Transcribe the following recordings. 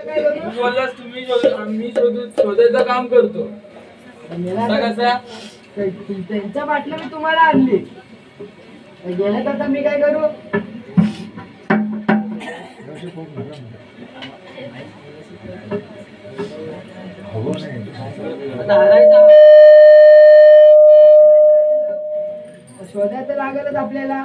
तू बोललास तुम्ही आम्ही शोधायचं काम करतो. कसा त्यांच्या बाटल्या मी तुम्हाला आणली गेल्या तर आता मी काय करू. शोधायचं लागलच आपल्याला.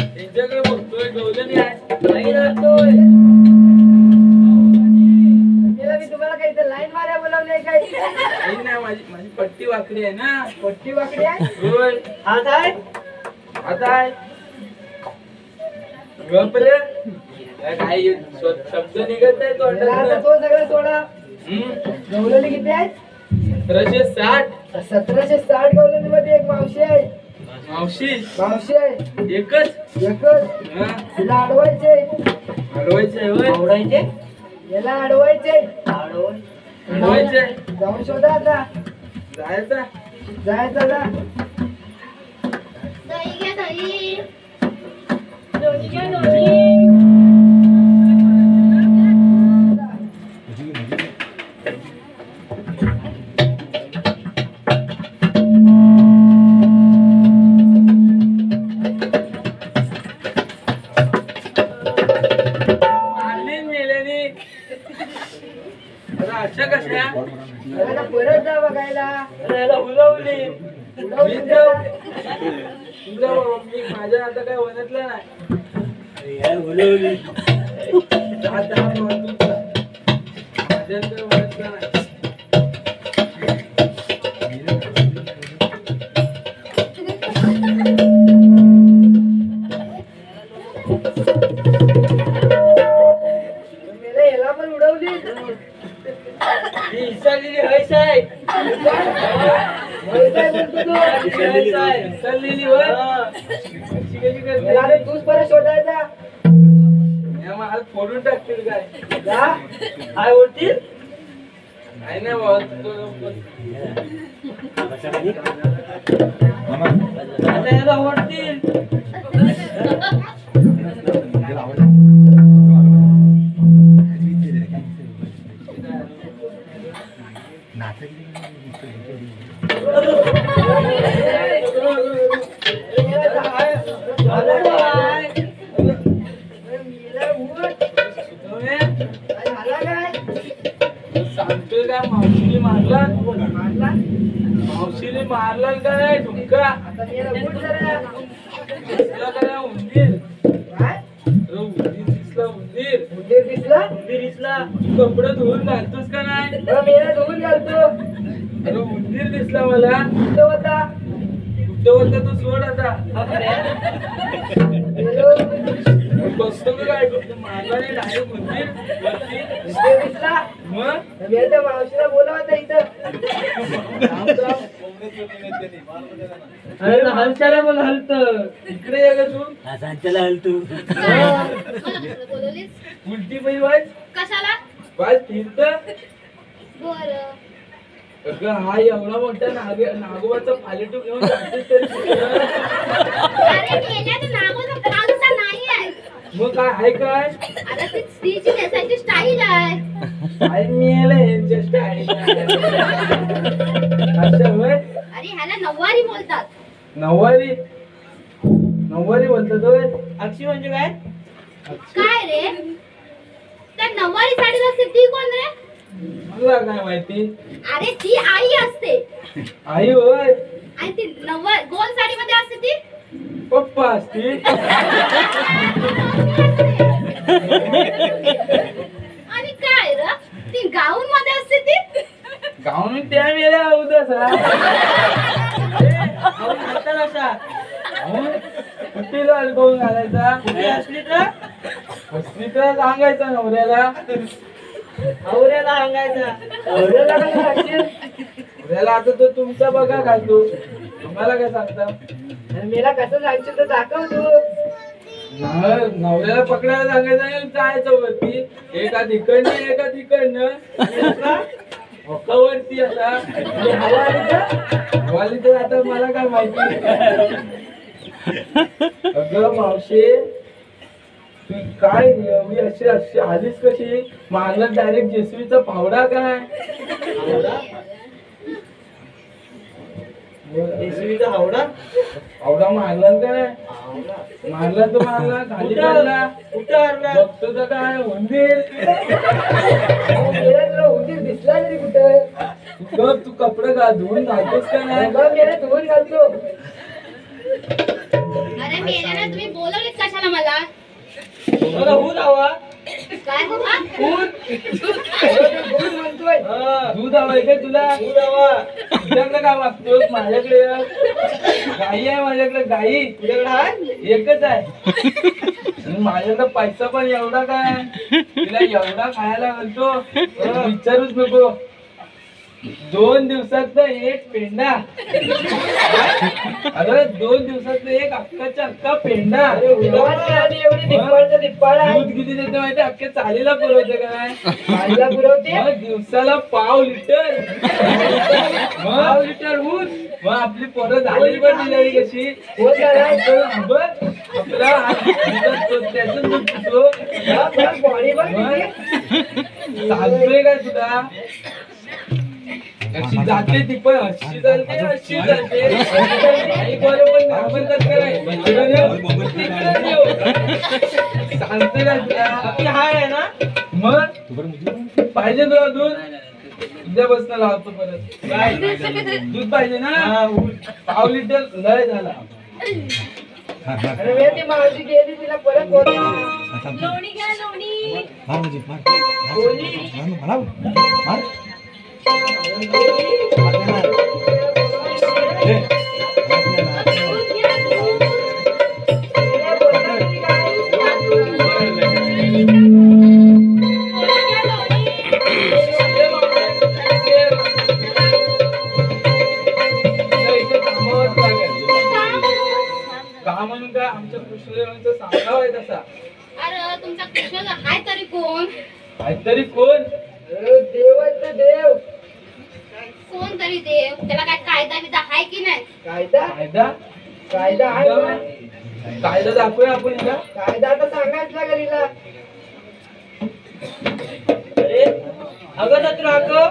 त्यांच्याकडे बघतोय गवलनी आहे राहतोय. मी तुम्हाला काही तर लाईन मार्या बोलावले काय. नाही माझी पट्टी वाकडी आहे ना. पट्टी वाकडी आहे. होय आता आहे आता आहे गपरे काय शब्द निघत नाही तो. आता तो सगळं सोडा. गवलनी किती आहेत. 1760. 1760 गवलनी मध्ये एक मावशी आहे. मावशी आहे एकच. तिला अडवायचे अडवायचे याला अडवायचे. जाऊन शोधा आता. जायचा जा. अशा कशा परत जा बघायला. उलवली माझ्या आता काय वनतलं नाही. उलवली माझ्या वनतलं नाही. याला पण उडवली. तूच परत शोधायचा. फोडून टाकतील काय. काय ओढतील नाही ना भाऊ याला ओढतील. सांगतोय का मावशीने मारला काय ठुमका. उंदीर दिसला. कपडे धुवून घालतोस का नाही. धुवून घालतो. अरे उंदीर दिसला मला. कुठं होता तो सोड आता. बसतो का काय मारला नाही डायरेक्ट उंदीर दिसला. मग मावशीला बोलावता इथं. हलचाला मला हलत इकडे ये ग तू. सांच्याला हलतू उलटी पै वाज कशाला वाज फिरत. बरं अगं हा एवढा मोठा नागोबाचा पालेटू घेऊन जातेस तरी. अरे मेल्याचं नागोचा भागचा नाही आहे. मग काय आहे काय. अरे ती स्त्रीची नेसायची स्टाईल आहे. काय मिळालं यांच्या स्टाईल. अच्छा होय. अरे ह्याला नऊवारी बोलतात. नऊवारी बोलतात होय. अक्षी म्हणजे काय. काय रे त्या नऊवारी साडीत असते ती कोण रे. मला काय माहिती. अरे ती आई असते. आई होय. आणि ती गोल साडी मध्ये असते ती पप्पा असते. आणि काय रे ती गाऊन मध्ये असते ती. गाऊन त्या वेळेला उद्या कुठीला अडकवून घालायचा असली तर असली तर सांगायचं नवऱ्याला आवऱ्याला सांगायचं आवऱ्याला काय सांगशील? नवऱ्याला आता तो तुमचा बघा घालतो आम्हाला काय सांगता आणि मला कसं सांगशील तर दाखव तू नवऱ्याला पकडायला सांगायचं आणि जायचं वरती एका तिकडनं एका तिकडनं वरती आता हवा आली तर? हवाली तर आता मला काय माहिती अगं मावशी तू काय एवढी अशी अशी आलीस कशी मारलं डायरेक्ट जेसवीचा फावडा काय जेसीबीचा हावडा फावडा मारला काय मारला तर मारला खाली पडला कुठं आणला? बघतो तर काय उंदीर गेला तुला उंदीर दिसला तरी कुठं गप तू कपडे धुवून घालतोस का नाही बघ गेला धुवून घालतो अरे मेल्या ना तुम्ही बोलवलेत कशाला मला मला हून हवा काय हो हा? धुवून म्हणतोय दूध हवंय का तुला हून हवा तुझ्याकडे काय मागतोस माझ्याकडे ये. गाई आहे माझ्याकडे गाई तुझ्याकडे आहे एकच आहे आणि माझ्याकडे पैसा पण एवढा काय तिला एवढा खायला घालतो विचारूच नको 2 दिवसात एक पेंडा अरे 2 दिवसात एक अक्काच्या अक्का पेंडा एवढी दिप्पाळचा दिप्पाळ आहे दूध किती देते माहिती अख्ख्या चालीला पुरवते का नाही खायला पुरवते मग दिवसाला पाव लिटर पाव लिटर ऊस मग आपली पोरं झाली पण डिलिव्हरी कशी कोण झाला? बघ आपला त्यातून दूध पितो बॉडी पण किती? चालतोय काय तुला अशी जाते ती पण अशी चालते अशी चालते आई बरोबर घाबरतात का नाही सांगते का तुला हाय आहे ना मग पाहिजे तुला दूध उद्यापासून लावतो परत काय दूध पाहिजे ना पाव लिटर लय झाला अरे मी ती मावशी गेली तिला परत बोलली. लोणी घ्या लोणी दूध घ्या दूध. लोणी घ्या लोणी. का म्हणून काय आमच्या कृष्णदेवांचा सांगाव आहे तसा अरे तुमचा कृष्ण हाय तरी कोण काहीतरी कोण देव आहे तो देव कोण तरी देव त्याला काय कायदा बिदा हाय की नाही कायदा कायदा कायदा आहे ना? कायदा दाखवूया आपण हिला कायदा आता सांगायचा घरीला अरे हगत हाकव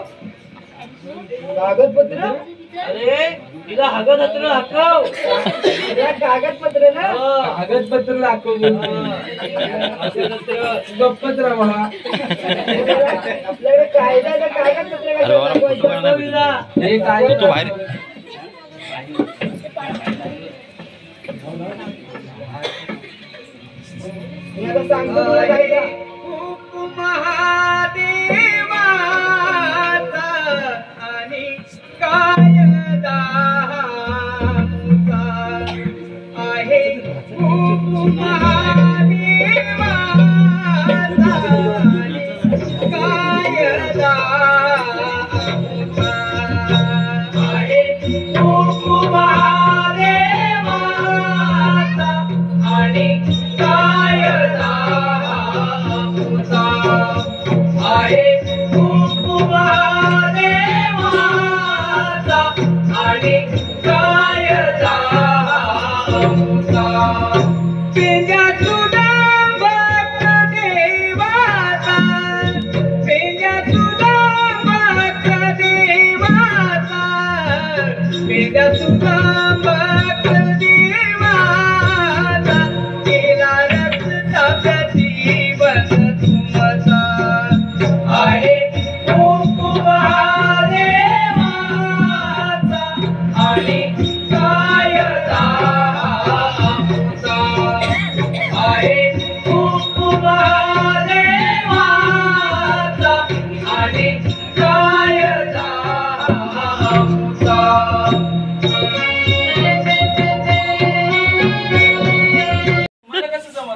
कागदपत्र अरे तिला हगत हातलं हाकव कागदपत्र ना कागदपत्र दाखव गप्पत राहा आपल्याकडे कायदा आहे, तर कागदपत्र कशाला दाखवायचं? हे काय तू बाहेर मी आता सांगतो तुला कायदा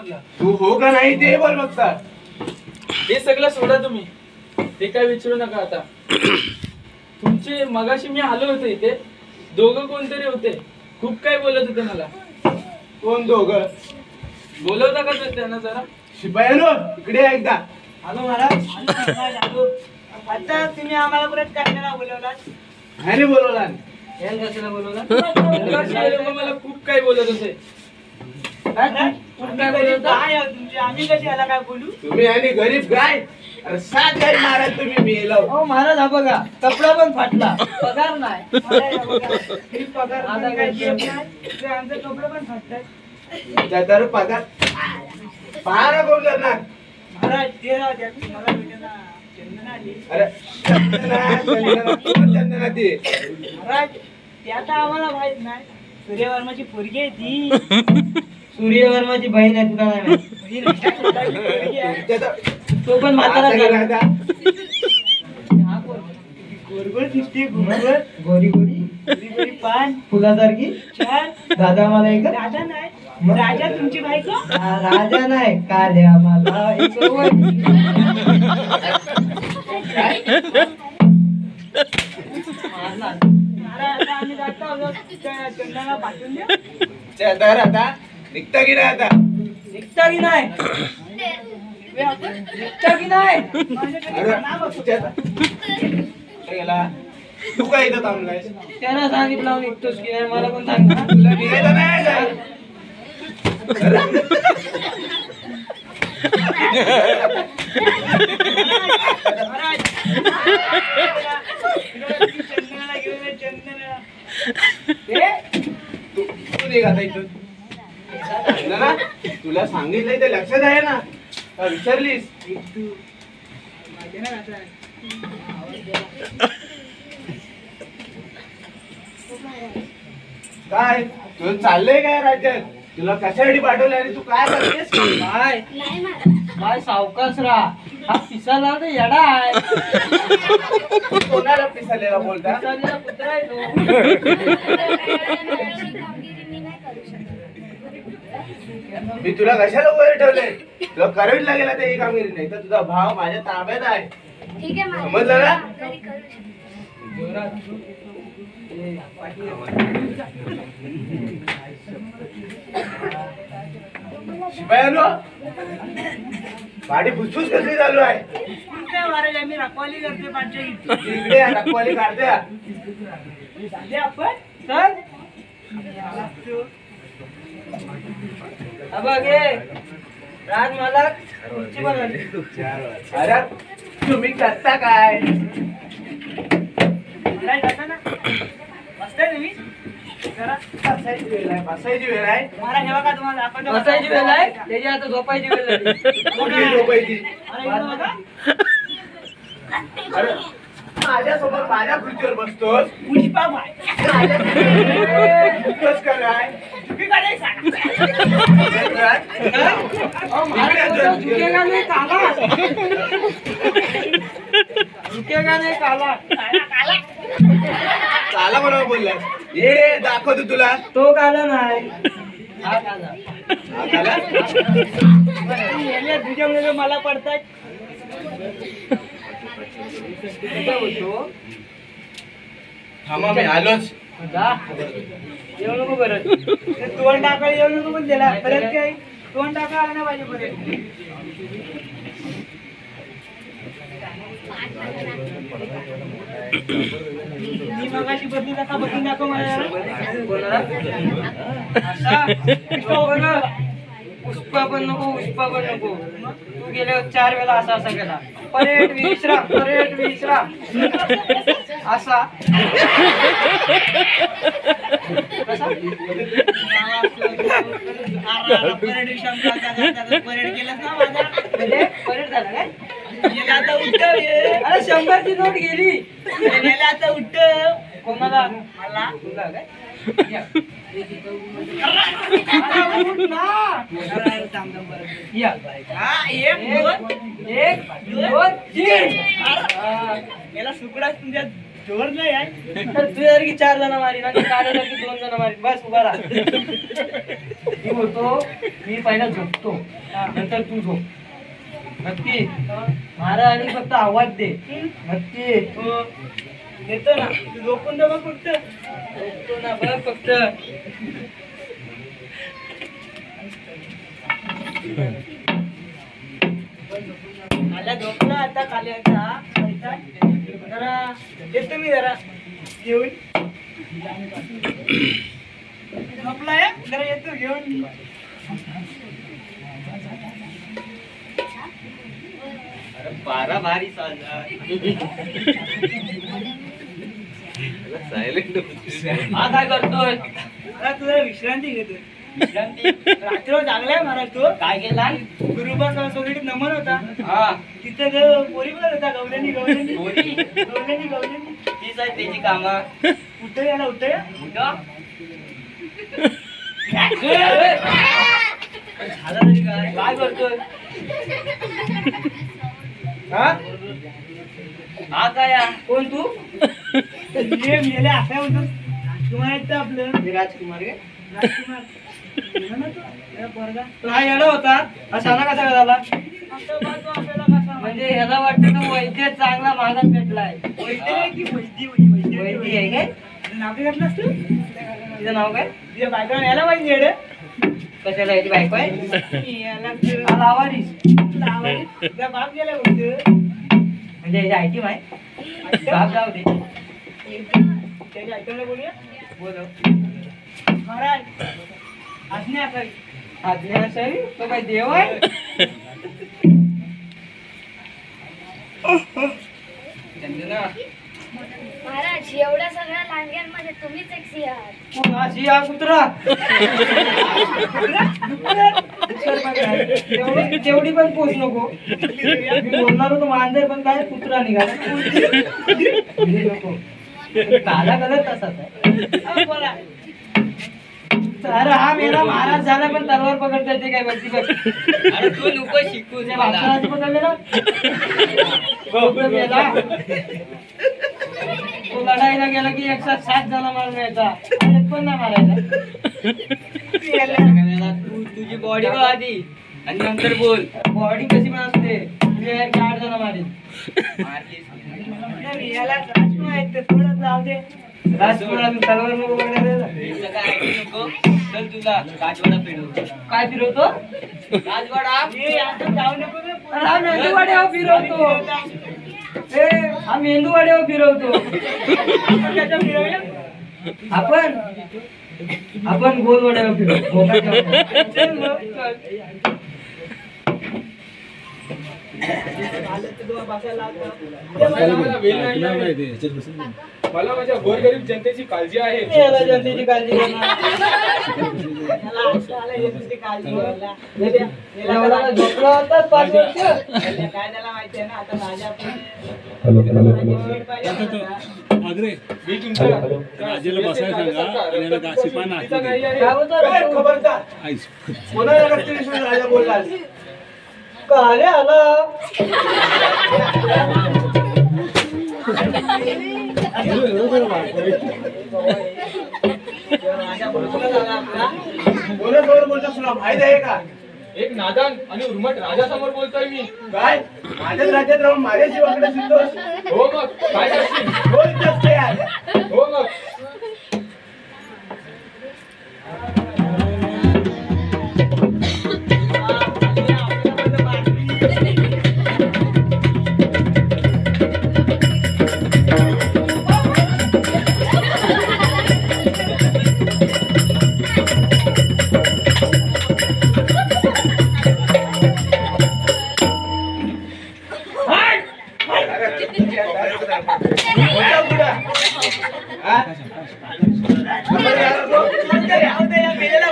समजला. तू हो का नाही ते बोल फक्त. हे सगळं सोडा तुम्ही, ते काय विचारू नका आता. तुमचे मगाशी मी आलो होतो इथे, दोघं कोणतरी होते, खूप काय बोलत होते मला. कोण दोघं? बोलवता का त्यांना जरा? शिपायानो इकडे या एकदा. आलो महाराज. आता तुम्ही आम्हाला परत कशाला बोलवलात? ह्याने बोलवला. याला कशाला बोलवला? मगाशी हे लोकं मला खूप काय बोलत होते. खूप काय बोलत होता? आम्ही कशी याला काय बोलू? तुम्ही आणि गरीब गाय. अरे 7 गाय मारा तुम्ही. मी येलो. हो महाराज, हा बघा कपडा पण फाटला, पगार नाही. महाराज, हा बघा, ही पगार आता पण काय काय देत नाही, ते आमचे कपडे पण फाटतात. त्याच्यावर पगार पहा ना कोण करणार. महाराज ते राहू द्या, मला भेटेना चंदना आली. अरे चंदना ती. महाराज ते आता आम्हाला माहित नाही. सूर्यवर्माची पोरगी आहे ती. सूर्यवर्माची बहीण आहे, तुला नाही माहित? तो पण म्हातारा झाला. गोरगोर दिसते, गोरगोर, गोरी गोरी गोरी गोरी पान फुलासारखी. छान. दादा मला एक राजा नाही. राजा तुमची बायको? राजा नाही, काल्या मला एक आम्ही जातो चंदनाला पाठवून द्या. तर आता निघता की नाही आता? निघता की नाही? निघता की नाही? गेला तू काय इथं थांबलायस? त्याला सांगितलं निघतोस की नाही, मला पण सांग. तुला निघायचं नाही काय? तू निघ आता इथून. ना तुला सांगितलंय ते लक्षात आहे ना? का विसरलीस? काय तुझं चाललंय काय राज्यात? तुला कशासाठी पाठवलं आणि तू काय करतेस? काय नाही महाराज. काय सावकाश राहा, हा पिसाला तर येडा आहे. कोणाला पिसालेला बोलता? पिसालेला कुत्रा आहे तो. अशी कामगिरी मी नाही करू शकत. मी तुला कशाला वर ठेवलंय? तुला करावी लागेल आता ही कामगिरी, नाही तर तुझा भाव माझ्या ताब्यात आहे. ठीक आहे महाराज. समजलं ना? घरी करू शकतो. शिपायानो गाडी फुसफुस कसली चालू आहे? महाराज आम्ही रखवाली करते पाठच्या इथे. इकडे या, रखवाली काढते या. झाले आपण चल. हा बघ हे राज मालक तुमची पण आली. अरे तुम्ही करता काय? मला जाता ना बसताय तुम्ही जरा. बसायची वेळ आहे, बसायची वेळ आहे. तुम्हाला हे बघा, तुम्हाला दाखवतो. बसायची वेळ आहे, त्याची आता झोपायची वेळ झाली. कुठली झोपायची? अरे इकडं बघा. अरे माझ्यासोबत माझ्या खुर्चीवर बसतोस. पुष्पा बाय. कस काय? तुम्ही का नाही सांगा? झुकेगा नाही काला. झुकेगा नाही काला. चाला बरोबर बोललास. ये दाखवतो तुला. तो काला नाही, हा काला. हा काला? येले तुझ्यामुळे मला पडतात. थांबा मी आलोच. जा. येऊ नको परत. ते तोंड टाकायला येऊ नको पण त्याला परत काय तोंड टाका आला ना पाहिजे परत. मी मगाशी बदली नका बदलून दाखव मला जरा. असा पुष्पा पण नको, पुष्पा पण नको. तू गेल्यावर 4 वेळा असा असा केला. परेड विश्राम, परेड विश्राम असा. कसा? परेड विश्राम परेड केलं ना माझा. म्हणजे परेड झाला काय? गेला आता उठव. अरे 100ची नोट गेली. गेला आता उठव. कोणाला? मला. तुला काय? या. या. हा, एक, दोन, तीन. याला सुकडाच तुमच्या जोर नाही आहे तर तू जर की 4 जण मारी ना काढायला की 2 जण मारी बस उभा राहा मी बोलतो मी पहिला झोपतो नंतर तू झोप नक्की मारा आणि फक्त आवाज दे नक्की देतो ना तू झोपून तर बघ फक्त झोपतो ना बघ फक्त मला झोपला आता खाली आता जरा येतो मी जरा घेऊन झोपलाय जरा येतो घेऊन बारा भारी साजा सायलेंट हा काय करतोय आता तुझा विश्रांती घेतोय विश्रांती रात्र जागलाय महाराज तू काय केला गुरुबा सोसायटीत नमन होता हा तिथं पोरी पण होता गवल्यानी तीच आहे त्याची कामा उठय याला उठय झाला तरी काय करतोय हा काय कोण तू मेले असा बोलतो राजकुमार आहेत आपलं राजकुमार हा येणं होता असा कसा झाला म्हणजे ह्याला वाटतं का वैद्य चांगला महागात भेटलाय वैद्य आहे काय नाव काय घातलं असतं तिचं नाव काय तिच्या बायकोला यायला पाहिजे येडे कशाला याची बायको आहे याला आवाडीस त्या बाप गेला बोलतो म्हणजे याची आयटम आहे बाप जाऊ दे त्याची आयटमला बोलूया बोलव महाराज आज्ञा असावी आज्ञा असावी तो काय देव आहे महाराज एवढ्या सगळ्या लांडग्यांमध्ये तुम्हीच एक सिंह आहात अशी हा कुत्रा तेवढी पण पोच नको मी बोलणार होतो मांजर पण काय कुत्रा निघाला नको काला कलर तसाच आहे बोला अरे हा मेरा महाराज झाला पण तलवार पकडता ते काय बघती बघ अरे तू नको शिकू पकडलेला तो लढाईला गेला की 107 जण मारून यायचा पण नाही मारायचा तुझी बॉडी बघ आधी आणि नंतर बोल बॉडी कशी पण असते 8 जण मारेल राजकुमार तलवार नको नको चल तुला राजवाडा फिरवतो काय फिरवतो राजवाडा मेंदूवाड्यावर फिरवतो हा मेंदूवाड्यावर फिरवतो आपण गोलवाड्यावर फिरवतो मला माझ्या गोरगरीब जनतेची काळजी आहे जनतेची काळजी झोपला होता 5 वर्ष काय त्याला माहिती आहे ना आता माझ्या मी तुमच्या राजेला बसायला सांगा आणि याला गासिपा नाचू दे. खबरदार आईस. कोणाला रक्तविश्वास राजा बोललास काले आला कोणासमोर बोलतोस तुला माहित आहे का एक नादान आणि उर्मट राजासमोर बोलतोय मी काय माझ्याच राज्यात राहून माझ्याशी वाकडे शिकतोस हो मग काय करशील हो इथंच तयार हो मग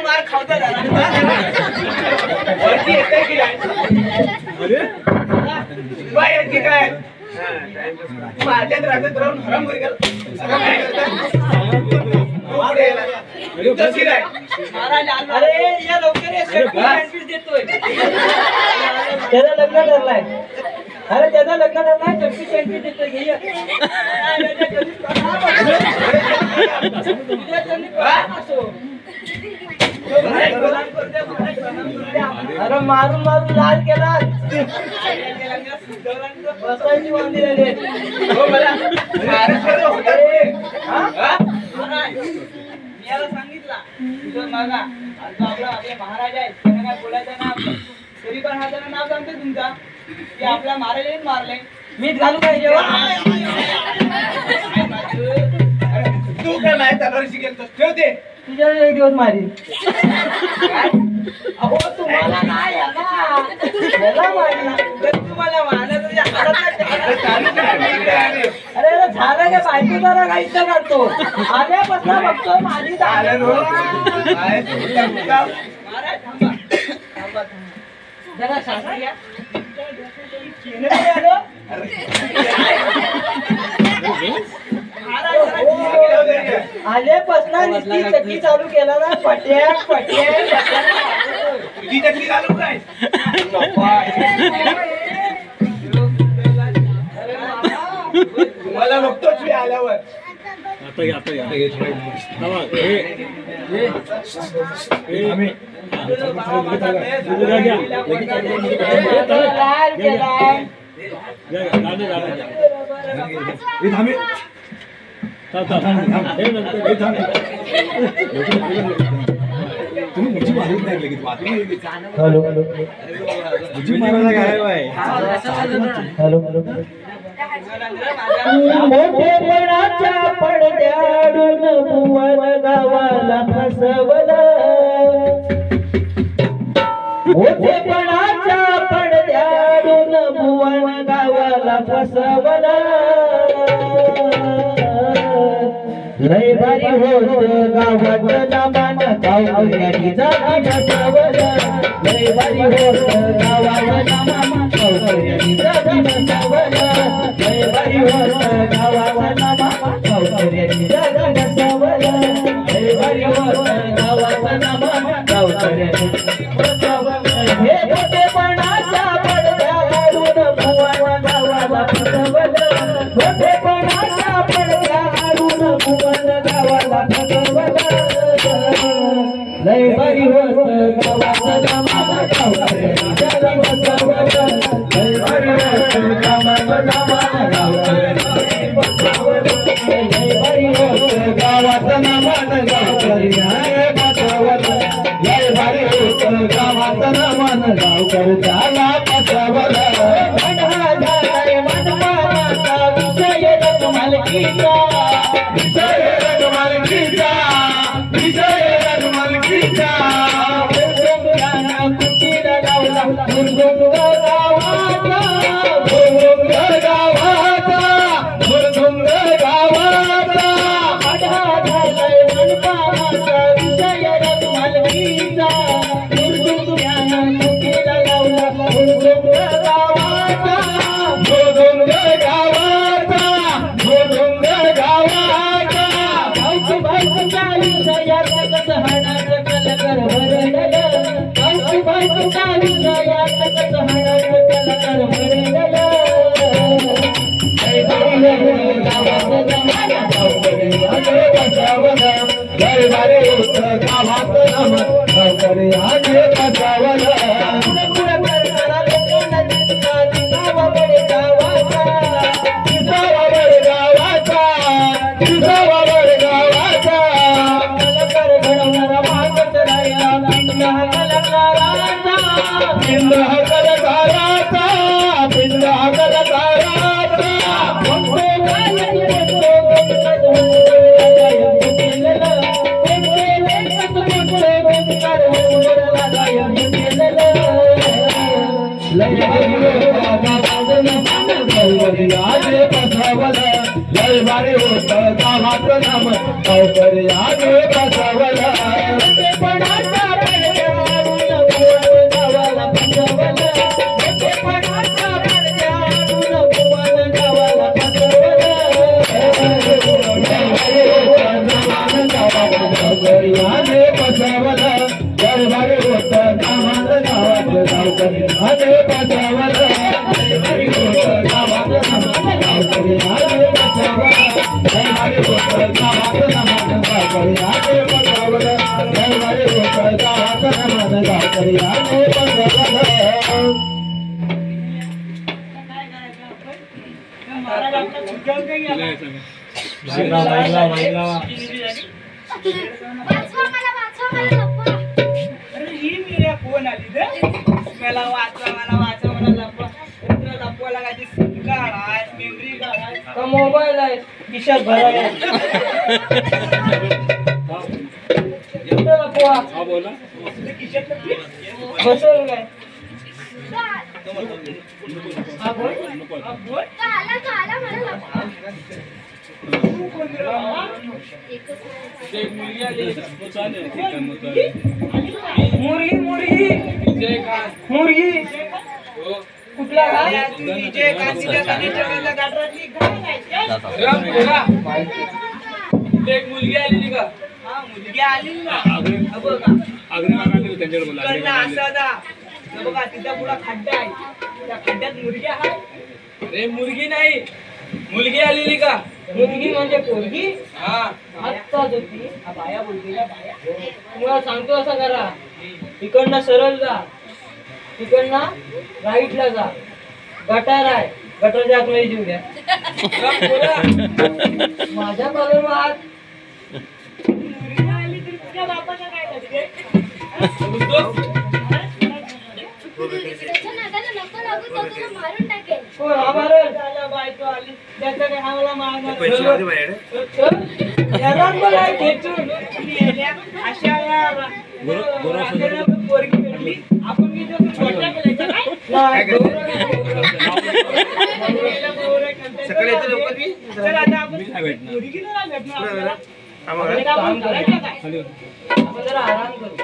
मार खावता वरती येतंय की नाही बाय येते काय माझ्याच राज्यात राहून हरामखोरी करतो. काय करता? अरे या लवकर देतोय त्याला लग्न ठरलाय अरे त्याचा लग्न झाला 25 देतो घे अरे मारून मारून लाल केला बसायची वांदी झाली हो मला महाराष्ट्राला होता पुढे. हा? याला सांगितला तुझं मागा आणि तो आपले महाराज आहे त्यांना काय बोलायचं ना आपलं तरी पण हा त्याला नाव सांगते तुमचा की आपला महाराजाने मारले मीच घालू काय जेव्हा तू काय माझ्या तलवार शिकेल ठेवते तुझ्या एक दिवस मारी अहो तुम्हाला नाही याला मारला तर तुम्हाला मारलं तुझ्या अरे झालं काय बायको जरा काही करतो आल्यापासून बघतो माझी जरा सांगा या आल्यापासून नुसती चक्की चालू केला ना पट्याक पट्याक तुझी चटणी घालू काय तुम्हाला बघतोच मी आल्यावर आता घ्या आता घ्या थांबा. लाल केला तुम्ही मुझी मारून नाही लगेच हॅलो हॅलो मुझी मारायला काय हॅलो हॅलो मोठेपणाच्या पडद्याडून भुवन गावाला फसवलं मोठेपणाच्या पडद्याडून भुवन गावाला फसवलं लय भारी होत गावात नामान गावकऱ्यांनी जागी बसवलं लय भारी होत गावात नामान गावकऱ्यांनी जागी बसवलं लय भारी होत गावात नामान गावकऱ्यांनी जागी बसवलं लय भारी होत गावात नामान गावकऱ्यांनी बसवलं हे मोठेपणाच्या पडद्यावरून भुवन गावाला फसवलं मोठेपणाच्या पडद्यावरून भुवन गावाला फसवलं लय भारी होत गावात नामान गावकऱ्यांनी जागी बसवलं लय भारी होत गावात नामान गावकऱ्यांनी बसवलं लय भारी होत गावात नामान गावकऱ्यांनी बसवलं लय भारी होत गावात नामान गावकऱ्याला बसवलं झालाय मनमानाचा विषय रंगमालकीचा विषय रंगमालकीचा विषय रंगमालकीचा कुटीला लावला मुरगुंग गावाचा मुरगुंग गावाचा मुरगुंग गावाचा झालाय मनमानाचा विषय रंगमालकीचा मुरगुंग कुटीला लावला मुरगुंग गावाचा मुरगुंग गावाचा मुरगुंग गावाचा भाऊची भाऊच्या विषयात कसं हाणाचं कलकर भरलेलं भाऊची भाऊच्या विषयात कसं हाणाचं कलकर भरलेलं लय भारी होत गावात जमाना गावकरी आगे बसवलं लय भारी होत गावात जमाना गावकरी आगे बसवलं पुढे करणारा लोकांना दिसला दिसावा बडे गावाचा दिसावा बडे गावाचा दिसावा बडे गावाचा कलकर घडवणारा मागच राहिला पिंड हा कलाकाराचा पिंड हा कलाकाराचा पिंड हा कलाकाराचा म्हणतो गायक म्हणतो गणपत म्हणतो गायक केलेलं म्हणतो गणकार म्हणतो गायक केलेलं लय भारी होत गावात नामान गावकरी आगे बसवलं लय भारी होत गावात नामान गावकरी आगे बसवलं मोठेपणाच्या पडद्यावरून भुवन गावाला फसवलं मोठेपणाच्या पडद्यावरून भुवन गावाला फसवलं लय भारी होत नामान गावाला गावकरी आगे बसवलं लय भारी होत नामान गावात गावकरी आगे बसवलं लय भारी होत महाराज आपला गुडघ्यावर काही आला. वाचवा मला लपवा. अरे ही मीरा कोण आली रे? मला वाचवा मला लपवा. तुला लपवायला काय ते सिम कार्ड आहे, मेमरी कार्ड आहे, का मोबाईल आहे, खिशात भरायला आहे. एवढं लपवा. हा बोला. तुझ्या खिशात लपली? बसेल काय? हा बोल. हा बोल. काला मला लपवा. तू कोण रे बाबा? एक मुलगी आली. तो चालेल. ठीक आहे, मग चालेल. मुरगी कुठला घाल? विजय कांतीच्या कनेक्टरला गाडरातली घाल आहे. एक मुलगी आलेली का? हा मुलगी आली ना. आग्रे हा बघा. आग्रे मागायला त्यांच्याकडे बोला. आग्रे इकडनं मागायला. असा जा. हा बघा तिथं पुढं खड्डा आहे. त्या खड्ड्यात मुलगी आहे. अरे मुलगी नाही, मुलगी आलेली का? मुलगी म्हणजे पोरगी हा. आत्ताच होती. हा बाया बोलते का बाया? तुम्हाला सांगतो असं करा. इकडनं सरळ जा. तिकडनं राईटला जा. गटार आहे. गटारच्या आतमध्ये जीव द्या. माझ्या बरोबर हात. मुलगी आली तरी तुझ्या बापाला काय करते? त्याच्या नादाला नको लागू, तो तुला मारून टाकेल. कोण हा मारेल? झाला बायको आली. त्याचं काय हा मला मारणार. याला मला खेचून नेल्या. अशा या रात्रीला पण पोरगी भेटली. आपण मी जसं छोटा केलायचा काय? नाही, गौरव नाही. सकाळी येतो लवकर मी. चल आता आपण नाही भेटणार. पोरगीला नाही भेटणार आपल्याला. थांबा आपण काम करायचं काय? खाली हो. आपण जरा आराम करू.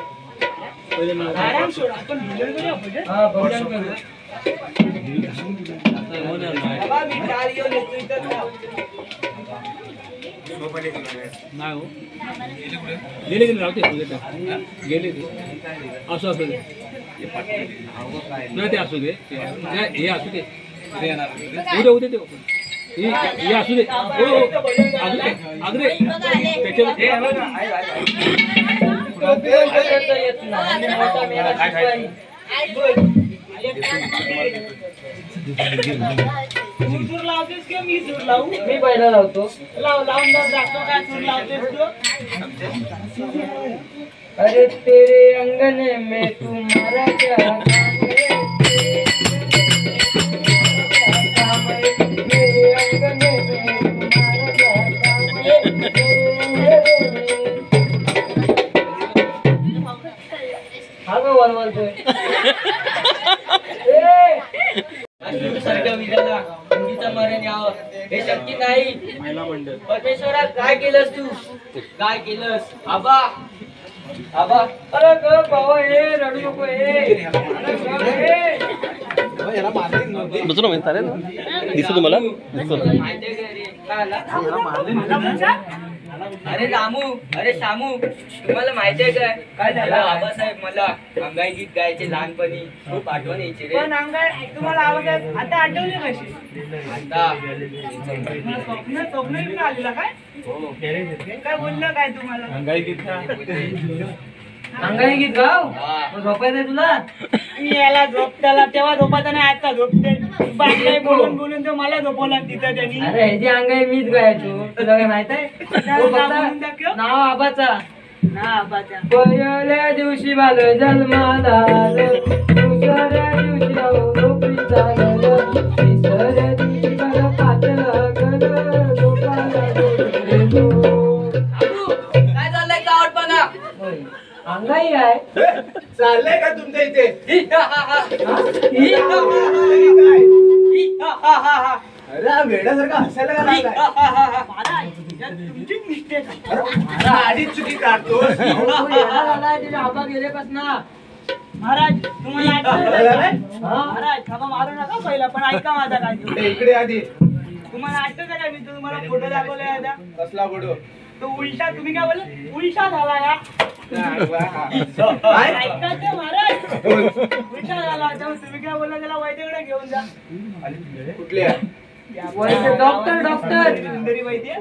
पहिले नाव. आराम सोड. आपण भजन करूया भजन. भजन करू. होणार नाही. बाबा मी टाळ घेऊन येतो इथं थांब. नाही हो. गेले राहते गेले ते असं असू दे. नाही ते असू दे. हे असू दे. उद्या ते हे असू दे. हो अगदी त्याच्यावर येत नाही. मोठा मेला शिपाई. सूर लावतेस किंवा मी सूर लावू? मी पहिला लावतो. लावून जातो काय सूर लावतेस तू? अरे तेरे अंगने में तुम्हारा क्या काम है? मेरे अंगने में तुम्हारा क्या काम है? हा गं वळवळतोय. मुंगीचं मरण यावं हे शक्य नाही. परमेश्वरा काय केलंस तू? काय केलंस? आबा आबा अरे ग बाबा हे रडू नको हे. दुसरं माहित आहे ना दिसतो तुम्हाला अरे रामू अरे शामू तुम्हाला माहिती आहे काय काय झालं? आबासाहेब मला अंगाई गीत गायचे लहानपणी खूप आठवण यायची रे. पण अंगाई तुम्हाला आवाज आता आठवले कशी? आता स्वप्न आलेला काय? काय बोललं काय तुम्हाला? अंगाई गीत गाव झोपायचंय तुला? मी याला झोपताला तेव्हा झोपायचा नाही आता झोपते. बांगलाय बोलून बोलून तो मला झोपवला तिथं त्यांनी. अरे ह्याची अंगाई मीच गायचो तुला काय माहित आहे? नाव आबाचा पहिल्या दिवशी बाल जन्माला दुसऱ्या दिवशी नोकरी झालं तिसऱ्या दिवशी मला पातळ काय चाललंय गावात बघा अंगाई आहे. चाललंय का तुमच्या इथे? अरे हा वेड्यासारखा हसायला का लागलाय? तुमचीच मिस्टेक अरे आधीच चुकी काढतो. आबा गेलेपासून महाराज तुम्हाला महाराज थांबा मारू नका पहिला पण ऐका माझा काय इकडे आधी तुम्हाला आठवतं का मी तुम्हाला फोटो दाखवलाय आता? कसला फोटो? तो उलटा तुम्ही काय बोलला? उलटा झाला या ऐका ते महाराज उलटा झाला तेव्हा तुम्ही काय बोलला त्याला वैद्यकडे घेऊन जा. कुठल्या? डॉक्टर डॉक्टर सुंदरी माहितीये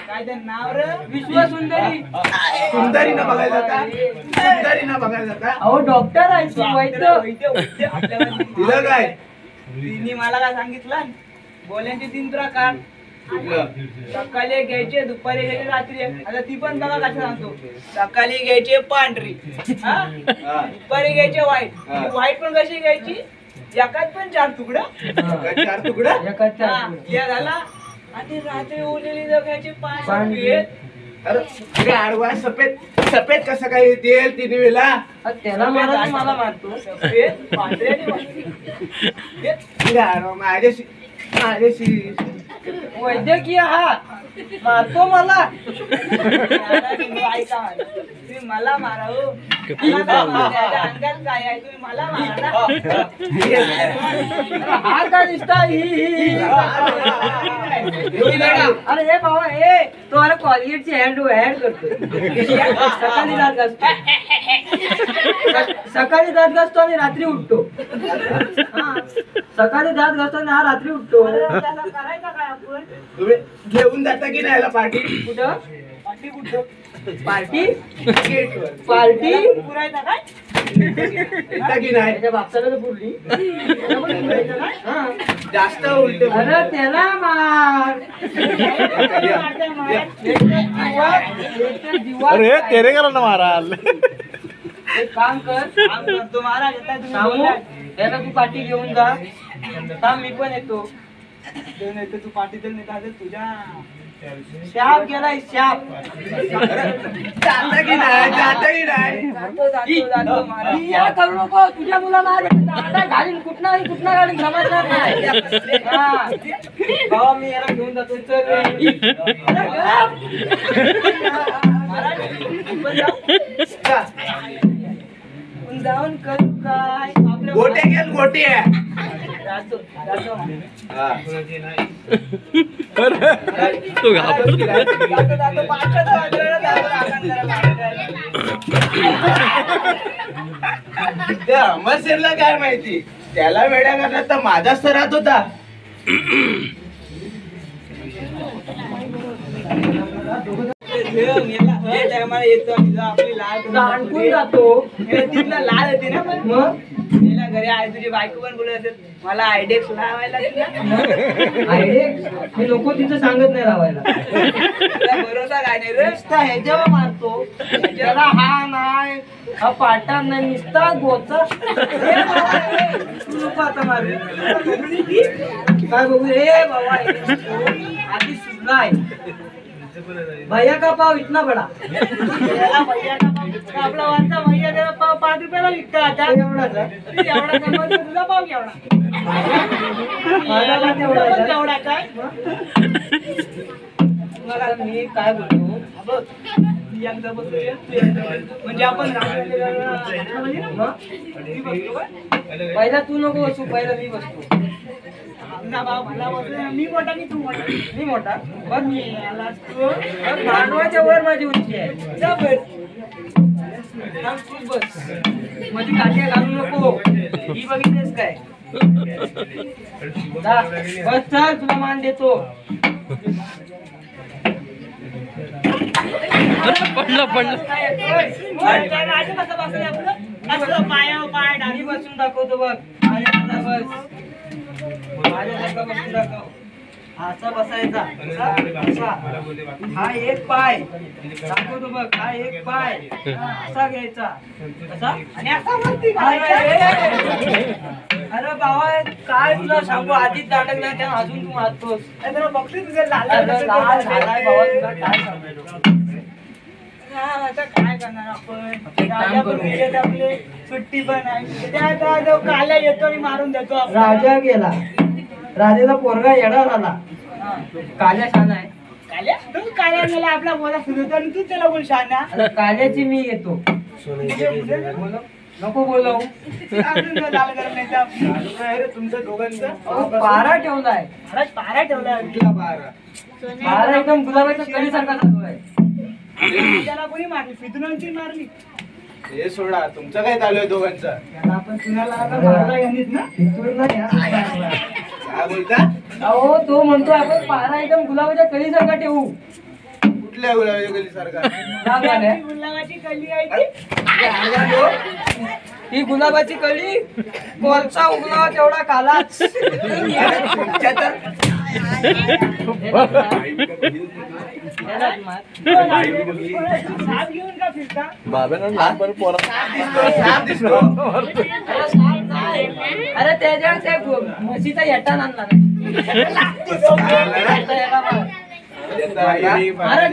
काय ते नाव रे विश्व सुंदरी सुंदरी ना बघायला जाता सुंदरी ना बघायला जाता अहो डॉक्टर आहे ती वैद्य तिला काय तिने मला काय सांगितलं गोळ्यांचे 3 प्रकार कुठलं सकाळी घ्यायचे दुपारी घ्यायचे रात्री आता ती पण बघा कसं सांगतो सकाळी घ्यायचे पांढरी हा हा. दुपारी घ्यायचे व्हाईट हा. व्हाईट पण कशी घ्यायची एकात पण 4 तुकडा काय 4 तुकडा हा, त्या झाला आणि रात्री उरलेली जगायची 5 अरे अरे आडवा सफेद सफेद कसं काय येतील तिन्ही वेळा त्याला मला मारतो सफेद पांढरे आणि व्हाईट. अरे आडवा माझ्याशी वैद्यकीय हात मारतो मला ऐका मला. तुम्ही मला मारा हो. माझ्या अंगात काय आहे तुम्ही मला मारा हा का दिसता अरे हे बाबा हे तो अरे कॉलगेटची हँड करतो सकाळी दात घासतो सकाळी दात घासतो आणि रात्री उठतो हा. सकाळी दात घासतो आणि हा रात्री उठतो करायचा काय आपण तुम्ही घेऊन जाता की नाही याला पार्टी कुठं पार्टी कुठं पार्टी गेटवर पार्टी पुरायचा काय येता की नाही त्याच्या बापसाला तर पुरली जास्त उलट अरे त्याला मार अरे तेरे करा ना महाराज एक काम करतो महाराज याला तू पाठी घेऊन जा थांब मी पण येतो तू पाठी तर नाही तुझ्या शाप गेलाय शाप जाता की नाही जातो महाराज या करू नको तुझ्या मुलाला आता घालीन कुठना घालीन समजणार नाही हा. भावा मी याला घेऊन जातो चल रे. महाराज आपण जाऊन करू काय आपल्या गोटे गेल गोटे जातो तो घाबरतो. त्या अमरसेनला काय माहिती त्याला वेड्या करण्यात तर माझा स्तरात होता येतो आपली लाल आणखून जातो तिथला लाल होती ना पण मग तिला घरी आहे तुझी बायको पण बोलत असेल मला आयडेक्स लावायला आयडेक्स हे लोक तिथं सांगत नाही लावायला भरोसा काय नाही रे ह्याच्यावर मारतो ह्याच्याला हा नाही हा पाटा नाही निसता गोचा नको आता मार काय बघू हे बाबा आधी सुचलाय भैया का पाव इतना बड़ा भैया का पाव आपला वाचा भैया का पाव 5 रुपयाला विकता आता एवढा कमवतो तुझा पाव केवढा माझा तेवढा काय मला मी काय बोलतो बघ एकदा बसूया म्हणजे आपण पहिला तू नको बसू पहिला मी बसतो मी मोठा की तू मोठा मी मोठा बघ मी मानवाच्या वर माझी उंची आहे जा बस माझी काठी घालू नको ही बघितलीस काय बस चल तुला मान देतो पडलं पाय डाली बसून दाखवतो बघ बस माझ्यासारखा बसून दाखव असा बसायचा असा हा एक पाय दाखवतो बघ हा एक पाय असा घ्यायचा असा आणि असा वरती अरे बाबा काय तुला सांगू आधीच दाटक नाही त्या अजून तू मारतोस जरा बघते तुझे लाल झालाय बाबा तुला काय सांगायचं आता काय करणार आपण आपले सुट्टी पण आहे काल्या येतो आणि मारून देतो राजा गेला राजाचा पोरगा येडा झाला काल्या शान आहे काल्या तू काल्या गेला आपला बोला सुरू आणि तू त्याला बोल शाना काल्याची मी येतो नको बोलव तुमचं दोघांचं पारा ठेवलाय पारा ठेवलाय पारा एकदम गुलाबाच्या कळीसारखा चालू आहे त्याला कोणी मारली फितुरांची मारली हे सोडा तुमचं काय चालू आहे दोघांचं त्याला आपण कुणाला आता मारला यांनीच ना फितूर नाही काय बोलता अहो तो म्हणतो आपण पारा एकदम गुलाबाच्या कळीसारखा ठेवू. कुठल्या गुलाबाच्या गली सारखा गुलाबाची कळी आहे ही गुलाबाची कळी कोलचा उगलावा तेवढा कालाच. बाबांना लहानपणी पोरा साप दिसतो. अरे त्याच्या त्या म्हशीचा येटा आणला नाही.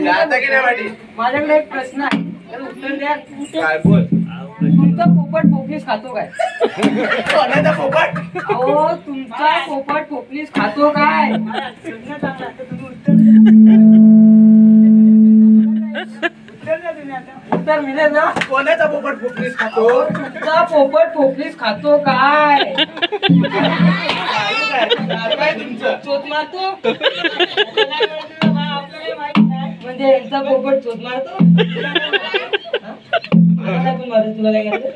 आता की नाही वाटी? माझ्याकडे एक प्रश्न आहे त्याला उत्तर द्या. काय बोल? तुमचा पोपट पोपलीस खातो काय? कोणाचा पोपट? अहो तुमचा पोपट पोपलीस खातो काय? उत्तर मिळेल ना? कोणाचा पोपट पोपलीस खातो? तुमचा पोपट पोपलीस खातो काय? काय तुमचं? चोच मारतो म्हणजे यांचा पोपट चोच मारतो. मला पण मारू, तुला काय करायचं?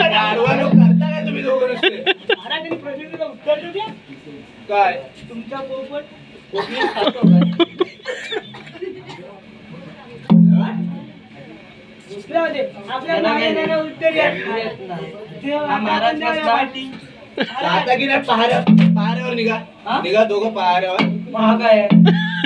आडवा लोक करता काय तुम्ही दोघं नुसते? उत्तर द्या. काय? तुमचा पोपट पोपलीस खातो काय? आपल्या मायेला उत्तर आता की नाही पहाऱ्यावर निघा. निघा दोघं पहाऱ्यावर. महाग आहे.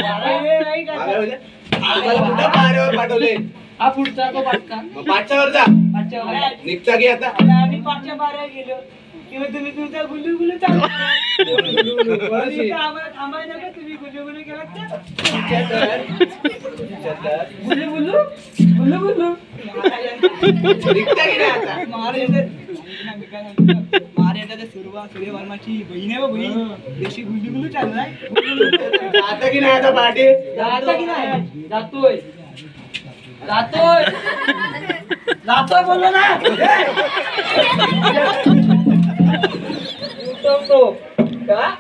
पहाऱ्यावर जा. तुम्हाला कुठं पहाऱ्यावर पाठवले? हा पुढचा तो पाटका मग पाचच्यावर जा. पाचच्या निघता की आता? आम्ही 5-12 गेलो किंवा तुम्ही तुमचा गुल्लू गुल्लू चालू करा. आम्हाला थांबायचं का? तुम्ही गुल्लू गुल्लू केलात का? गुल्लू गुल्लू गुल्लू गुल्लू निघता की नाही आता? महाराष्ट्राच्या सूर्यवर्माची बहीण आहे बहीण. देशी गुल्लू गुल्लू चालू आहे. आता की नाही आता पाठी? जाता की नाही? जातोय जातोय जातोय बोललो ना. उठवतो का?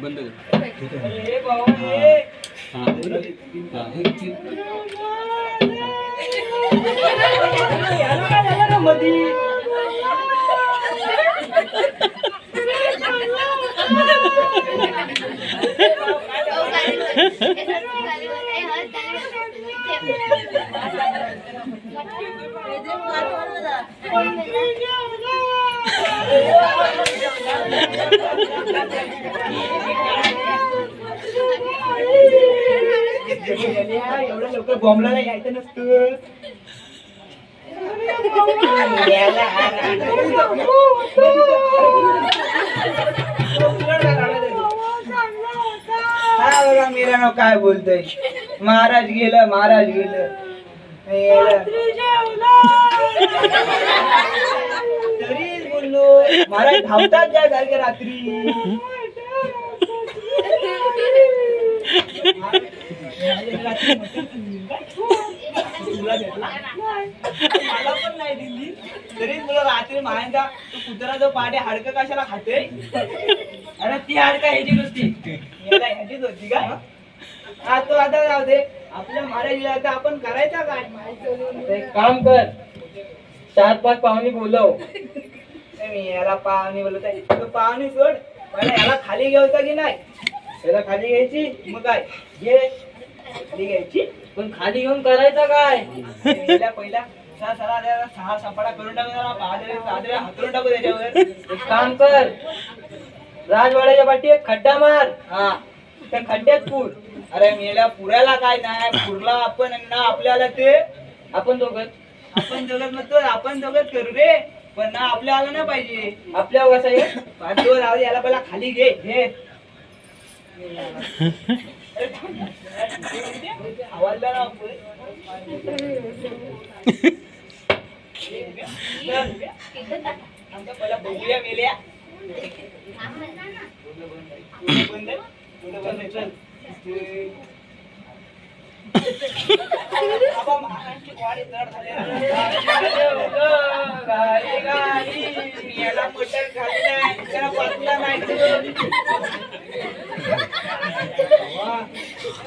बंद कर. अरे बाबा हे याला काय झालं ना मधी? एवढं लवकर बॉम्बला यायचं नसतं. हा बघा मेरा नाव काय बोलतोय. महाराज गेलं महाराज गेलं. तरीच बोललो महाराज धावतात त्या सारखे रात्री. मला पण नाही दिली तरीच बोला रात्री महाराजा कुत्रा जो पाडे हाडकं कशाला खाते? अरे ती हाडकं ह्याची नुसती ह्याचीच होती का? हा तो आता जाऊ दे. आपल्या महाराजीला आता आपण करायचा काय? एक काम कर 4-5 पाहुणे बोलव. मी याला पाहुणे बोलत आहे. पाहुणे सोड मला याला खाली घ्यायचा की नाही? याला खाली घ्यायची मग काय घे खाली घ्यायची पण खाली घेऊन करायचं काय? पहिला 6 सपाटा करून टाकू. हातरून टाकू त्याच्यावर. एक काम कर राजवाड्याच्या पाठी एक खड्डा मार. हा त्या खड्ड्यात पूर. अरे मेल्या पुऱ्याला काय नाही पुरला आपण ना आपल्याला ते आपण दोघच म्हणतो आपण दोघच करू रे. पण ना आपल्या आलं ना पाहिजे. आपल्या कसं आहे पाठीवर राहू दे. याला पहिला खाली घे घे. आवाजला ना आमच्या पहिला बघूया मेल्या.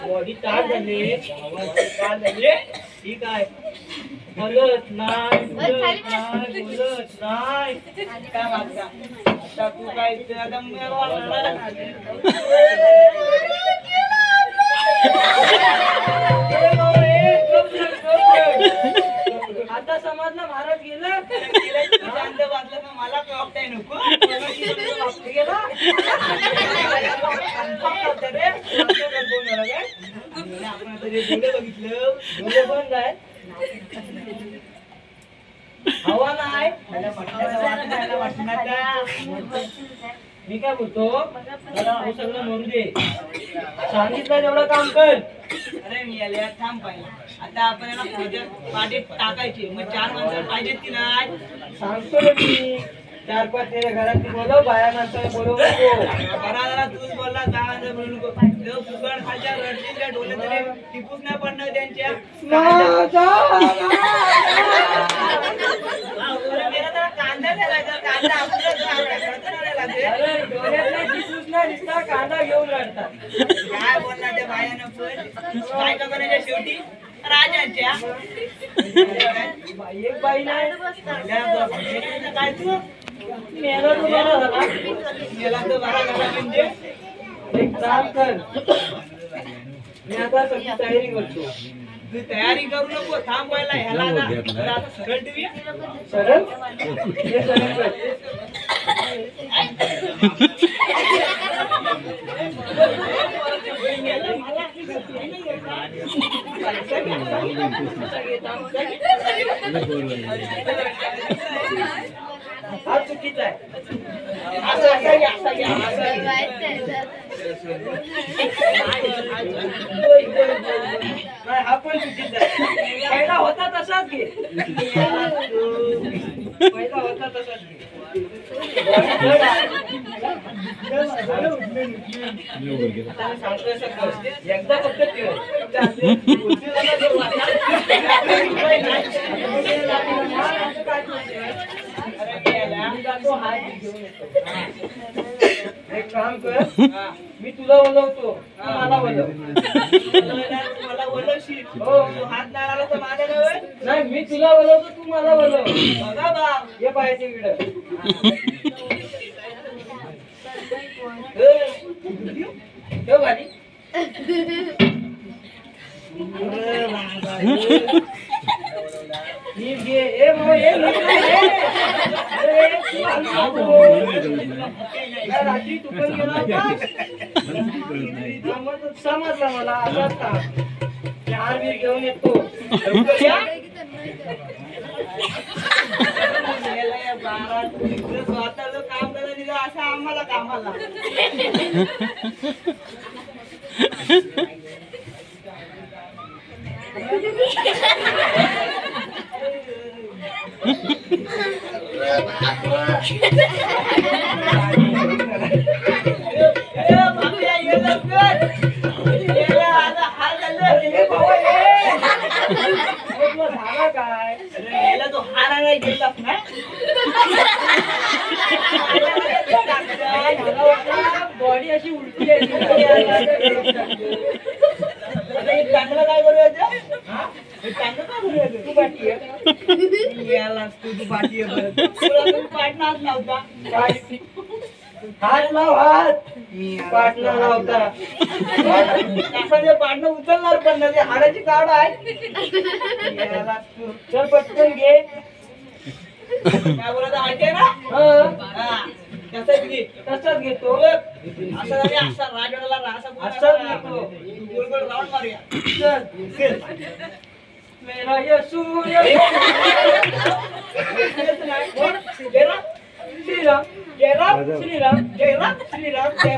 बॉडी चार झाले ठीक आहे. बोलत नाही खाली बस. बोलत नाही काय वाटतं आता तू काय इथे आता मी वाढणार. आता समजलं महाराज गेलं चांद वाजलं का मला वागताय नको गेला आपण आता जे डोळे बघितलं डोळे बंद आहे हवा नाही मी काय बोलतो मला हे सगळं मरू दे सांगितलं तेवढं काम कर. अरे मी याला थांब पाहिजे आता आपण याला पाठीत टाकायची मग 4 माणसं पाहिजेत की नाही सांगतो ना मी 4-5 त्याच्या घरात बोलव बाया माणसाला बोलवू नको घराला तूच बोलला 10 माणसं बोलू नको जो फुकट खालच्या रडतील त्या डोले तरी टिपूच नाही पडणार त्यांच्या कांदा कांदा घेऊन रडतात काय बोलणार त्या बायानं पण बायका बनायच्या शेवटी राजाच्या एक बाई नाही काय तू मेला तो बरा झाला मेला तो बरा झाला म्हणजे एक काम कर मी आता सगळी तयारी करतो तू तयारी करू नको थांब पहिला ह्याला ना आता सरळ ठेवूया सरळ हे सरळ कर हा चुकीचा आहे असं हा पण चुकीचा आहे पहिला होता तसाच घे पहिला होता तसाच घे एकदा फक्त एक काम कर मी तुला बोलवतो मला बोलव मला बोलवशील हो तू हात नाही आला तर माझ्या नाही मी तुला बोलवतो तू मला बोलव बघा बा हे पाहायचे इकडं ठेव गाडी नीट घे ए मग ए रात्री तू पण गेला होता समजला मला आजाद का हार बीर घेऊन येतो स्वतःच काम करायचं असं आम्हाला कामाला काय तो हार गेला बॉडी अशी उलटी आहे चांगलं काय करूया चांगलं काय करूया तू पाठी यालाच तू पाठी पाटणार नव्हता हात लाव हात पाटणार नव्हता पाटणं उचलणार पण ना ते हाडाची काढ आहे चल पटकन घे काय बोलत आहे ना तसंच घेतो असा राजवाड्याला असं गोल गोल राऊंड मारूया चल मेरा येशू श्रीराम जय राम श्रीराम जय राम श्रीराम जय राम श्रीराम जय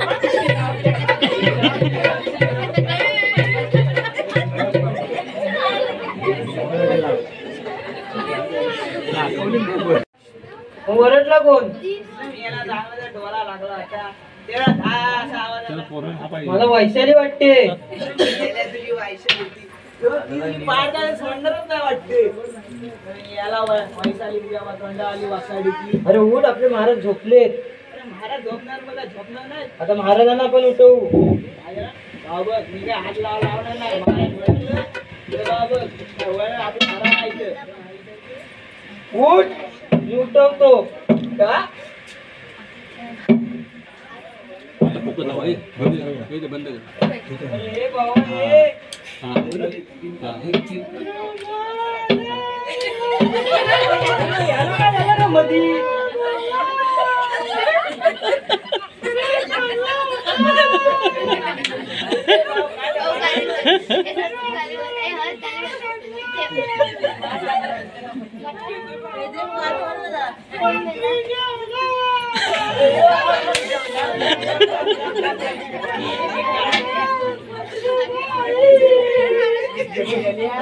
ओरडला कोण याला जागला डोळा लागला होता तेव्हा असा आवाज आला मला वैशाली वाटते तुझी वैशाली होती पाडदार सोडणारच नाही वाटते याला वैशाली तोंडा आली वासाडीची अरे उठ आपले महाराज झोपलेत महाराज झोपणार मला झोपणार नाही आता महाराजांना पण उठवू बाबा मी काय हात लावणार नाही महाराज आपण महाराज उठ मी उठवतो का आता फुकट लावा, हे. हे ते बंद कर. अरे बाबा हे हा, बंद कर. हा. याला काय झालं रे मधी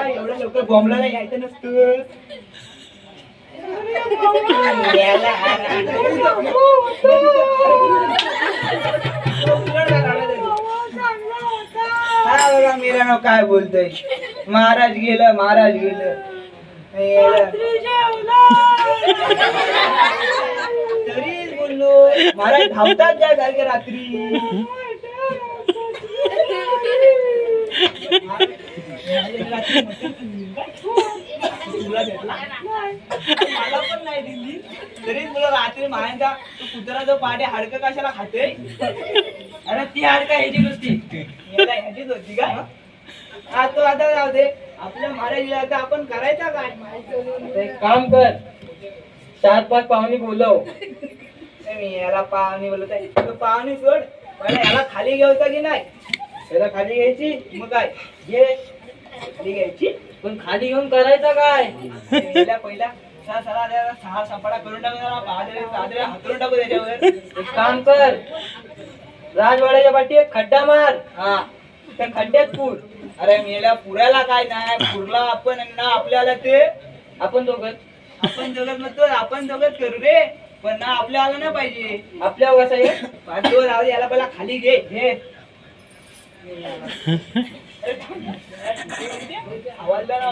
एवढं लवकर बॉम्बला यायचं नसतं मेरा नाव काय बोलतोय महाराज गेलं तरीच बोललो महाराज धावतात त्या जागे रात्री तुला भेटला मला पण नाही दिली तरी तुला रात्री माहिती तू कुत्रा जो पाडे हाडकं कशाला खाते अरे ती हाडकं ह्याची नसती ह्याचीच होती का हा तो आता जाऊ दे आपल्या महाराज आता आपण करायचा काय एक काम कर 4-5 पाहुणे बोलव मी याला पाहुणे बोलत आहे तो पाहुणे सोड मला याला खाली घ्यायचा की नाही त्याला खाली घ्यायची मग काय घे खाली घ्यायची पण खाली घेऊन करायचं काय पहिला सहा सपाटा करून टाकू पादरे हातरून टाकू त्याच्यावर एक काम कर राजवाड्याच्या पाठी एक खड्डा मार हा त्या खड्ड्यात पूर अरे मेल्या पुरायला काय नाही पुरला आपण ना आपल्याला ते आपण दोघं आपण जगत म्हणतो आपण जगत करू रे पण ना आपल्याला ना पाहिजे आपल्या कसं आहे पाठीवर राहू दे, याला पहिला खाली घे घे आवाजला ना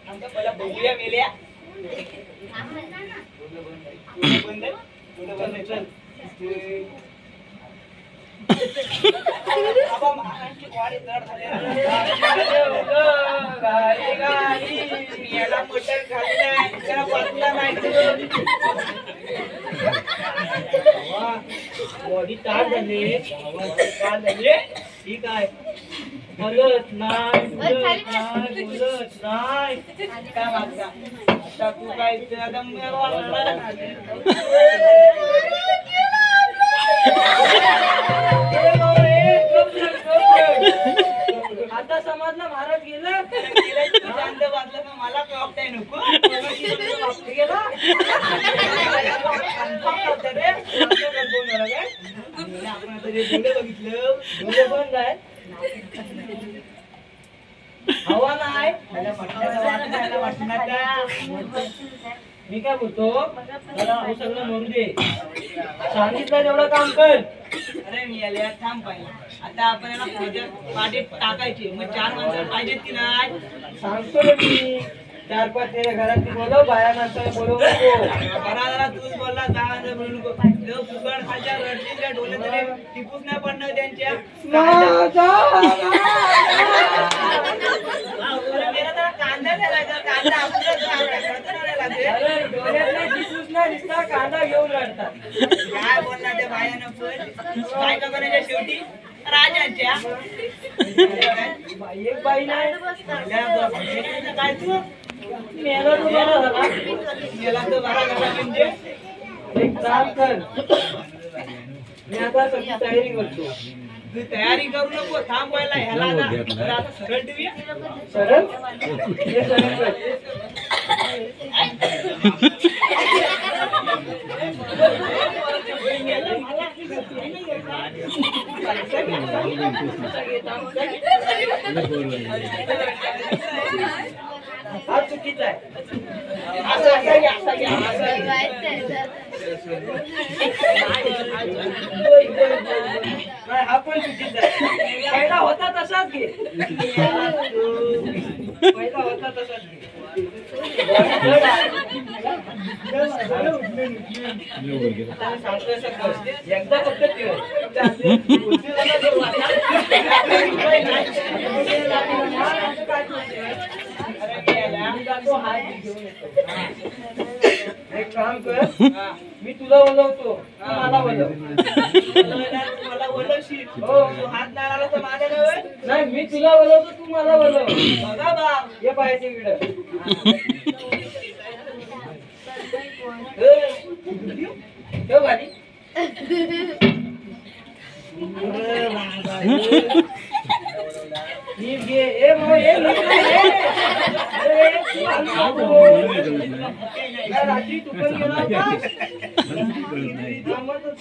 आमचा पहिला बघूया मेल्या बंद आहे. पुढं बंद आहे, चल. बाबा, महाराजची वाडी जड झाली. गाडी, गाडी. मी याला मटण खाल्लं नाही, त्याला पाचला नाही. बॉडी ताट झाली ताट झाली ठीक आहे बोलत नाही बोलत नाही काय मागता आता तू काय दम आता समजलं महाराज गेलं शांत वाजलं तर मला काय वाटतंय नको गेला आपण आता जे डोळे बघितलं डोळे बंद आहे हवा नाही त्याला वाटण्याचा मी काय बोलतो मला हे सगळं मोडू दे सांगितलं तेवढं काम कर अरे मी याला थांब पाहिजे आता आपण याला प्रोजेक्ट पाठीत टाकायचे मग 4 माणसं पाहिजेत की नाही सांगतो ना मी 4-5 त्याच्या घरात बोलव बाया माणसाला बोलवू नको जरा तूच बोलला काय बोलू नको जो फुकट खालच्या रडतील डोले तरी टिपूच नाही पडणार त्यांच्या मेरा जरा कांदा द्यायचा कांदा अरे डोळ्यात नाही दिसूच नाही दिसता कांदा घेऊन रडतात काय बोलणार त्या बायानं पण काय का करायच्या शेवटी राजाच्या एक बाई नाही काय तू मेला तू बरा झाला मेला तर बरा झाला म्हणजे एक काम कर मी आता सगळी तयारी करतो तू तयारी करू नको थांब पहिला ह्याला आता सरळ ठेवूया सरळ हे सरळ कर. हा चुकीचा आहे असं घ्या असं घ्या असं घ्या हा पण चुकीचा आहे पहिला होता तसाच घे पहिला होता तसाच घे एकदा फक्त जातो हात घेऊन येतो. एक काम कर, मी तुला बोलवतो, तू मला बोलव. मला बोलवशील? हो, तू हात नाही आला तर माझ्या नाही, मी तुला बोलवतो, तू मला बोलव. बघा बा, ये पाहायचे इकडं. ठेव गाडी. नीट घे. ए भाऊ, ए नीट घे. रात्री तू पण गेला होतास?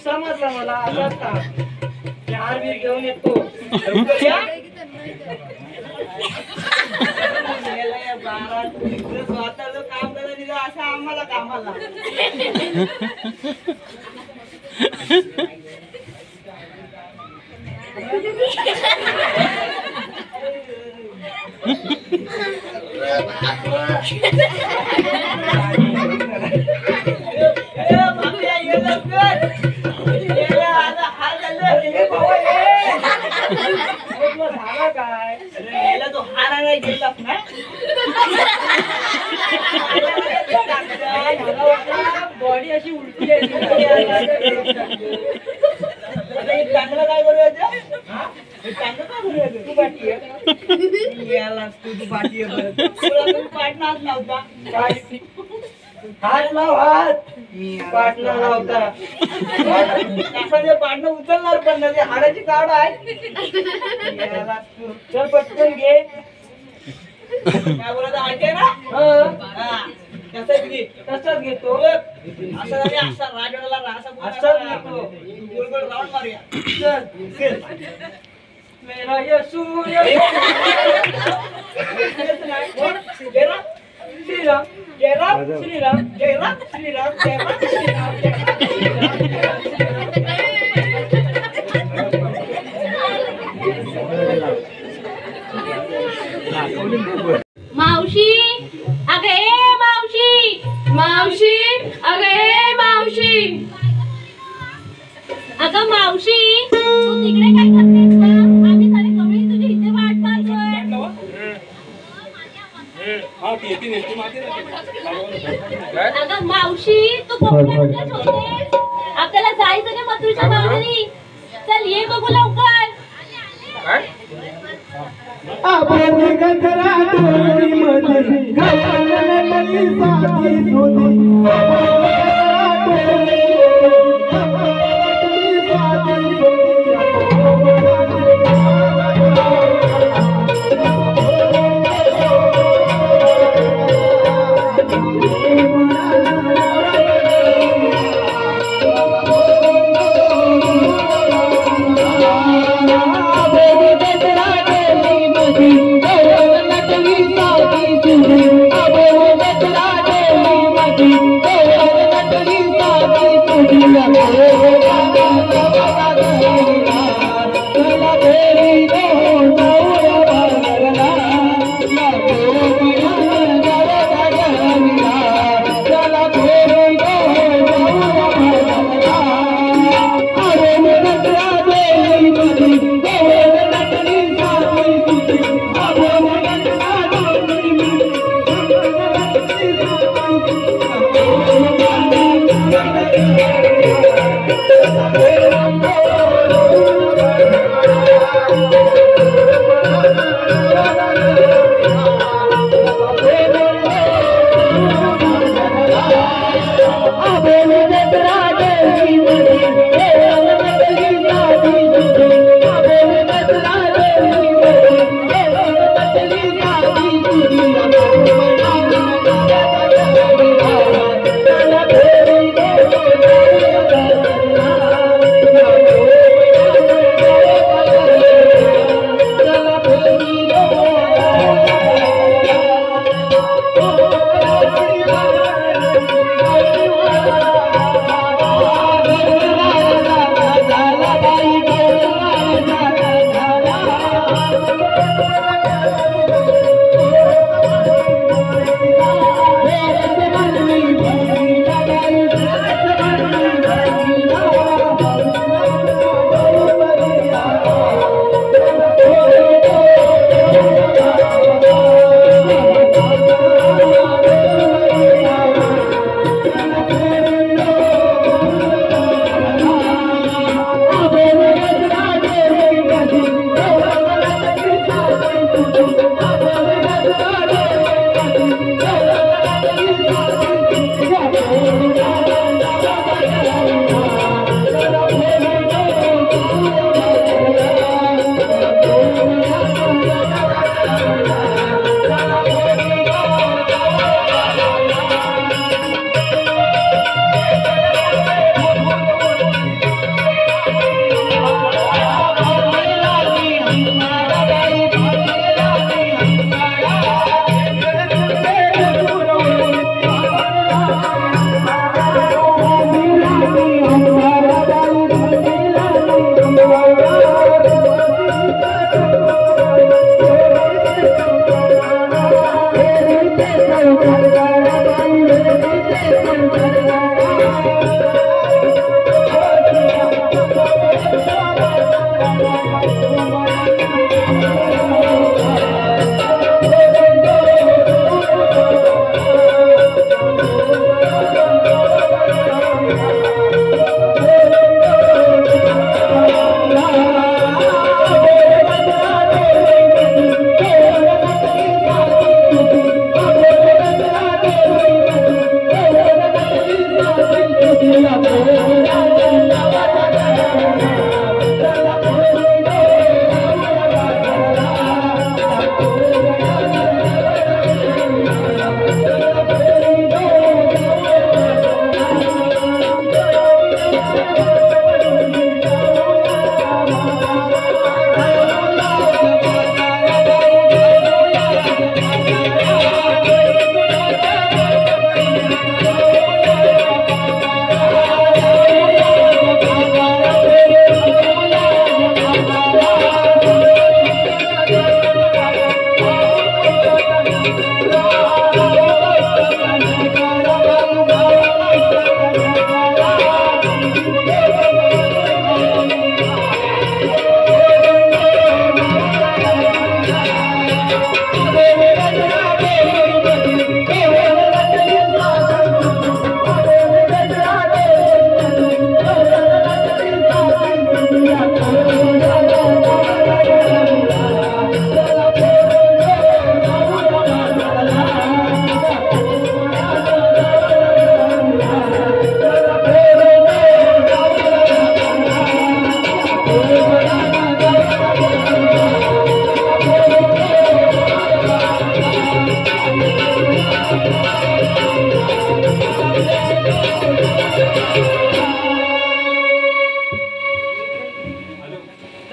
समजलं मला. असंच का? हार बीर घेऊन येतो. स्वतःच काम करायला दिलं असं आम्हाला कामाला. काय तो हारा नाही गेलास ना. बॉडी अशी उलटी आहे. चांगलं काय करूया चांगलं काय करूया. तू पाठी यालास तू पाठी पाटणाच नव्हता. काय हात लाव. हात पाटणा लावता. पाटणं उचलणार पण नाही. हाडाची काढ आहे. चल पटकन घे. काय बोलत आहे ना. तसंच घेतो. असं राजवाड्याला असं घेतो. गोल गोल राऊंड मारूया. चल. मेरा येशू श्रीराम जय राम श्रीराम जय राम श्रीराम जय राम श्रीराम जय मावशी अगं ए मावशी. मावशी अगं ए मावशी. अगं मावशी तू तिकडे काय करतेस का. आम्ही सारे कवळे तुझी इथे वाट पाहतोय. अगं मावशी तू कोकणातच होतेस. आपल्याला जायचं ना मथुरेच्या माहेरी. चल ये बघू लवकर. Oh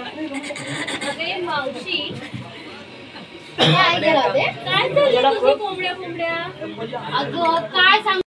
अरे मावशी काय चाललंय तुझी कोंबड्या कोंबड्या अगं काय सांग